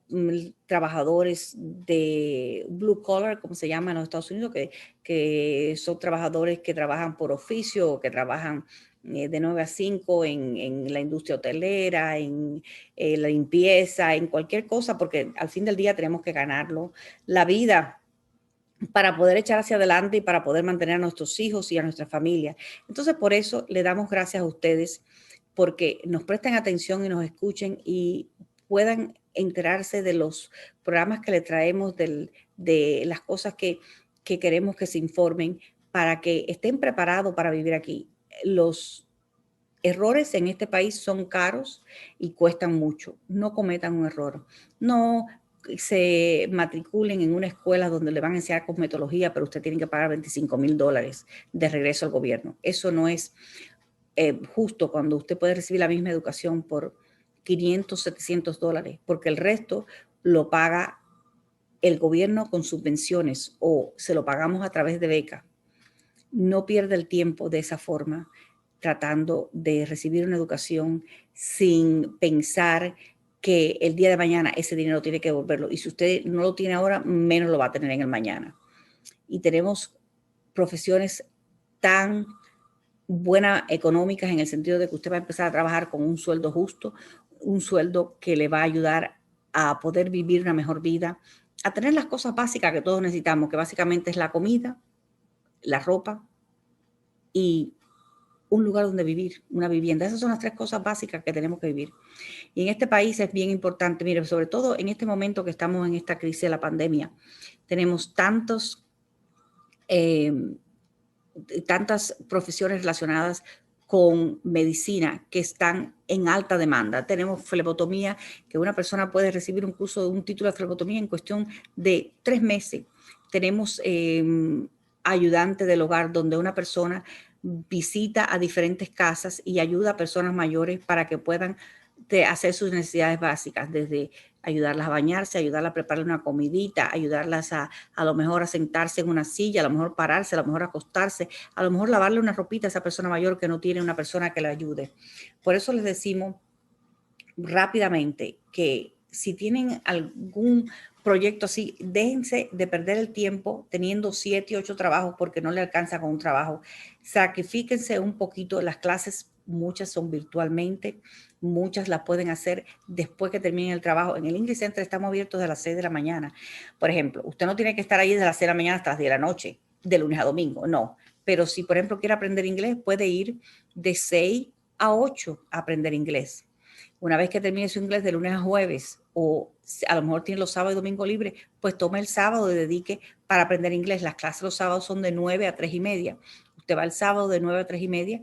trabajadores de blue collar, como se llama en los Estados Unidos, que son trabajadores que trabajan por oficio o que trabajan de 9 a 5 en la industria hotelera, en la limpieza, en cualquier cosa, porque al fin del día tenemos que ganarlo la vida para poder echar hacia adelante y para poder mantener a nuestros hijos y a nuestra familia. Entonces, por eso le damos gracias a ustedes porque nos presten atención y nos escuchen y puedan enterarse de los programas que le traemos, de las cosas que queremos que se informen para que estén preparados para vivir aquí. Los errores en este país son caros y cuestan mucho. No cometan un error. No se matriculen en una escuela donde le van a enseñar cosmetología, pero usted tiene que pagar $25,000 de regreso al gobierno. Eso no es justo cuando usted puede recibir la misma educación por $500, $700, porque el resto lo paga el gobierno con subvenciones o se lo pagamos a través de becas. No pierda el tiempo de esa forma tratando de recibir una educación sin pensar que el día de mañana ese dinero tiene que devolverlo. Y si usted no lo tiene ahora, menos lo va a tener en el mañana. Y tenemos profesiones tan buenas económicas en el sentido de que usted va a empezar a trabajar con un sueldo justo, un sueldo que le va a ayudar a poder vivir una mejor vida, a tener las cosas básicas que todos necesitamos, que básicamente es la comida, la ropa y un lugar donde vivir, una vivienda. Esas son las 3 cosas básicas que tenemos que vivir. Y en este país es bien importante, mire, sobre todo en este momento que estamos en esta crisis de la pandemia, tenemos tantos tantas profesiones relacionadas con medicina que están en alta demanda. Tenemos flebotomía, que una persona puede recibir un curso de un título de flebotomía en cuestión de 3 meses. Tenemos ayudante del hogar, donde una persona visita a diferentes casas y ayuda a personas mayores para que puedan hacer sus necesidades básicas, desde ayudarlas a bañarse, ayudarlas a preparar una comidita, ayudarlas a lo mejor a sentarse en una silla, a lo mejor pararse, a lo mejor acostarse, a lo mejor lavarle una ropita a esa persona mayor que no tiene una persona que la ayude. Por eso les decimos rápidamente que si tienen algún proyecto así, déjense de perder el tiempo teniendo 7, 8 trabajos porque no le alcanza con un trabajo. Sacrifíquense un poquito. Las clases, muchas son virtualmente, muchas las pueden hacer después que terminen el trabajo. En el English Center estamos abiertos de las 6 de la mañana. Por ejemplo, usted no tiene que estar ahí desde las 6 de la mañana hasta las 10 de la noche, de lunes a domingo, no. Pero si, por ejemplo, quiere aprender inglés, puede ir de 6 a 8 a aprender inglés. Una vez que termine su inglés de lunes a jueves, o a lo mejor tiene los sábados y domingos libres, pues tome el sábado y dedique para aprender inglés. Las clases los sábados son de 9 a 3 y media. Usted va el sábado de 9 a 3 y media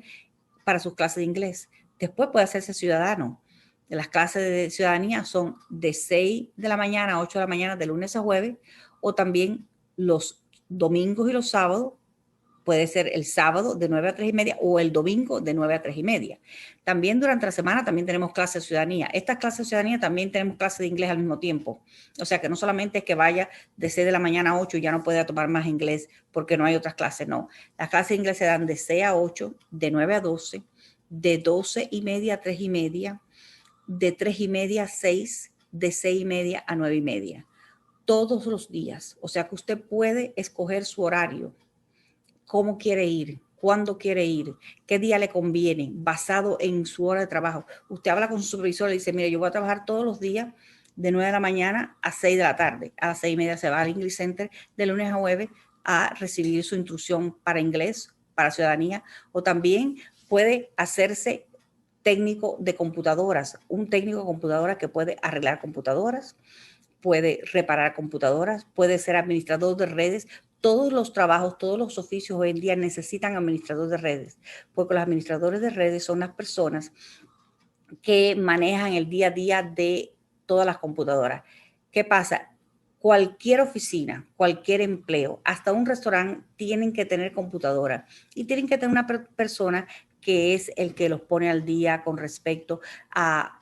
para sus clases de inglés. Después puede hacerse ciudadano. Las clases de ciudadanía son de 6 de la mañana a 8 de la mañana, de lunes a jueves, o también los domingos y los sábados. Puede ser el sábado de 9 a 3 y media o el domingo de 9 a 3 y media. También durante la semana también tenemos clases de ciudadanía. Estas clases de ciudadanía también tenemos clases de inglés al mismo tiempo. O sea que no solamente es que vaya de 6 de la mañana a 8 y ya no pueda tomar más inglés porque no hay otras clases, no. Las clases de inglés se dan de 6 a 8, de 9 a 12, de 12 y media a 3 y media, de 3 y media a 6, de 6 y media a 9 y media. Todos los días. O sea que usted puede escoger su horario. ¿Cómo quiere ir? ¿Cuándo quiere ir? ¿Qué día le conviene? Basado en su hora de trabajo. Usted habla con su supervisor y le dice, mire, yo voy a trabajar todos los días de 9 de la mañana a 6 de la tarde. A las 6 y media se va al English Center de lunes a jueves a recibir su instrucción para inglés, para ciudadanía, o también puede hacerse técnico de computadoras. Un técnico de computadoras que puede arreglar computadoras, puede reparar computadoras, puede ser administrador de redes. Todos los trabajos, todos los oficios hoy en día necesitan administradores de redes, porque los administradores de redes son las personas que manejan el día a día de todas las computadoras. ¿Qué pasa? Cualquier oficina, cualquier empleo, hasta un restaurante, tienen que tener computadora y tienen que tener una persona que es el que los pone al día con respecto a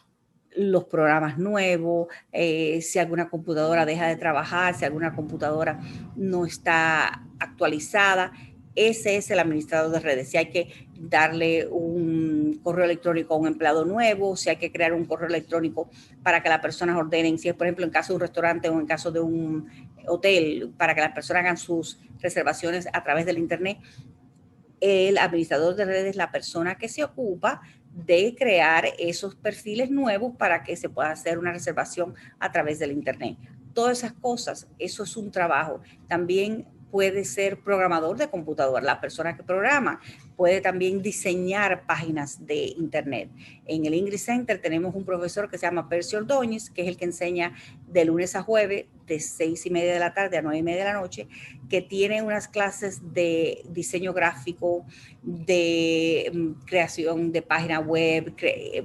los programas nuevos, si alguna computadora deja de trabajar, si alguna computadora no está actualizada. Ese es el administrador de redes. Si hay que darle un correo electrónico a un empleado nuevo, si hay que crear un correo electrónico para que las personas ordenen, si es por ejemplo en caso de un restaurante o en caso de un hotel, para que las personas hagan sus reservaciones a través del internet. El administrador de redes es la persona que se ocupa de crear esos perfiles nuevos para que se pueda hacer una reservación a través del internet. Todas esas cosas, eso es un trabajo. También puede ser programador de computadora, la persona que programa. Puede también diseñar páginas de internet. En el English Center tenemos un profesor que se llama Percio Ordóñez, que es el que enseña de lunes a jueves, de 6 y media de la tarde a 9 y media de la noche, que tiene unas clases de diseño gráfico, de creación de página web.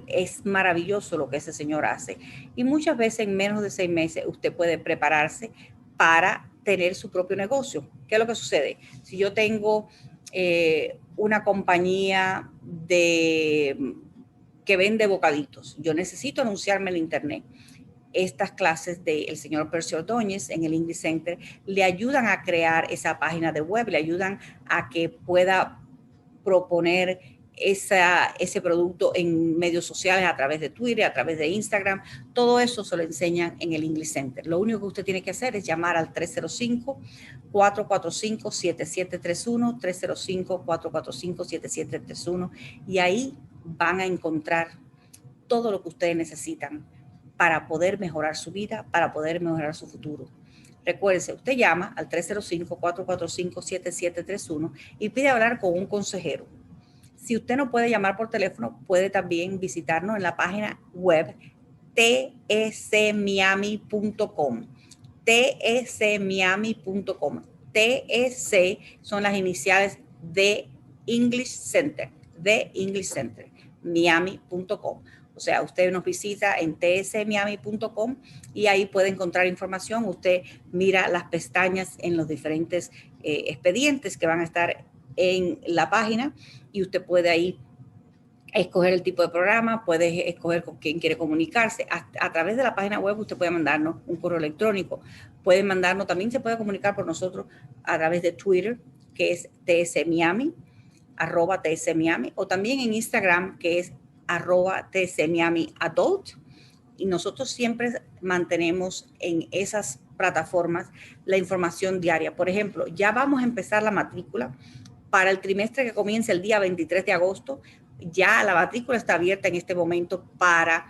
Es maravilloso lo que ese señor hace. Y muchas veces en menos de 6 meses usted puede prepararse para tener su propio negocio. ¿Qué es lo que sucede? Si yo tengo una compañía que vende bocaditos, yo necesito anunciarme en internet. Estas clases del señor Percio Ordóñez en el English Center le ayudan a crear esa página de web, le ayudan a que pueda proponer ese producto en medios sociales a través de Twitter, a través de Instagram. Todo eso se lo enseñan en el English Center. Lo único que usted tiene que hacer es llamar al 305-445-7731, 305-445-7731, y ahí van a encontrar todo lo que ustedes necesitan para poder mejorar su vida, para poder mejorar su futuro. Recuérdese, usted llama al 305-445-7731 y pide hablar con un consejero. Si usted no puede llamar por teléfono, puede también visitarnos en la página web tecmiami.com. tecmiami.com. TEC son las iniciales The English Center, Miami.com. O sea, usted nos visita en tsmiami.com y ahí puede encontrar información. Usted mira las pestañas en los diferentes expedientes que van a estar en la página y usted puede ahí escoger el tipo de programa, puede escoger con quién quiere comunicarse. A través de la página web usted puede mandarnos un correo electrónico, puede mandarnos, también se puede comunicar por nosotros a través de Twitter, que es tsmiami, @tsmiami, o también en Instagram, que es @tsmiamiadult, y nosotros siempre mantenemos en esas plataformas la información diaria. Por ejemplo, ya vamos a empezar la matrícula para el trimestre que comienza el día 23 de agosto. Ya la matrícula está abierta en este momento para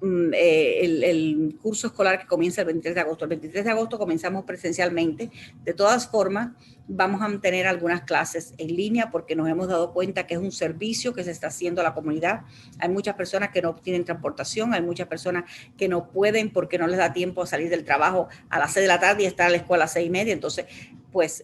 el curso escolar que comienza el 23 de agosto. El 23 de agosto comenzamos presencialmente. De todas formas, vamos a tener algunas clases en línea porque nos hemos dado cuenta que es un servicio que se está haciendo a la comunidad. Hay muchas personas que no tienen transportación, hay muchas personas que no pueden porque no les da tiempo a salir del trabajo a las 6 de la tarde y estar a la escuela a las 6:30. Entonces, pues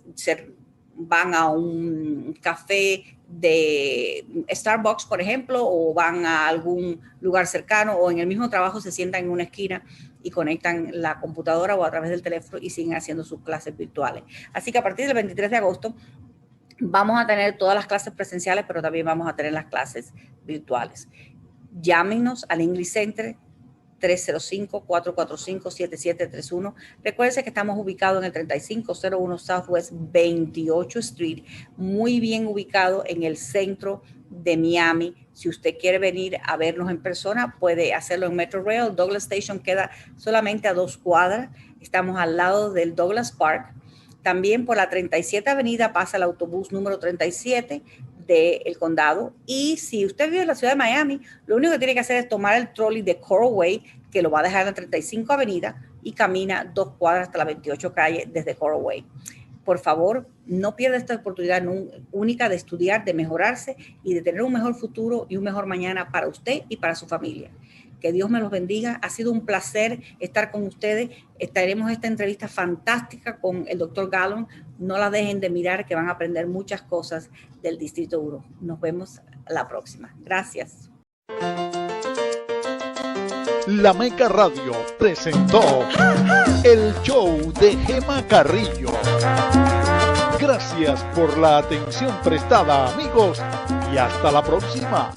van a un café de Starbucks, por ejemplo, o van a algún lugar cercano, o en el mismo trabajo se sientan en una esquina y conectan la computadora o a través del teléfono y siguen haciendo sus clases virtuales. Así que a partir del 23 de agosto vamos a tener todas las clases presenciales, pero también vamos a tener las clases virtuales. Llámenos al English Center 305-445-7731. Recuérdense que estamos ubicados en el 3501 Southwest 28 Street, muy bien ubicado en el centro de Miami. Si usted quiere venir a vernos en persona, puede hacerlo en Metro Rail. Douglas Station queda solamente a 2 cuadras. Estamos al lado del Douglas Park. También por la 37 Avenida pasa el autobús número 37 del Condado. Y si usted vive en la ciudad de Miami, lo único que tiene que hacer es tomar el trolley de Coral Way, que lo va a dejar en la 35 Avenida, y camina 2 cuadras hasta la 28 calle desde Coral Way. Por favor, no pierda esta oportunidad única de estudiar, de mejorarse y de tener un mejor futuro y un mejor mañana para usted y para su familia. Que Dios me los bendiga. Ha sido un placer estar con ustedes. Estaremos esta entrevista fantástica con el doctor Gallón. No la dejen de mirar, que van a aprender muchas cosas del Distrito 1. Nos vemos la próxima. Gracias. La Meca Radio presentó el show de Gemma Carrillo. Gracias por la atención prestada, amigos, y hasta la próxima.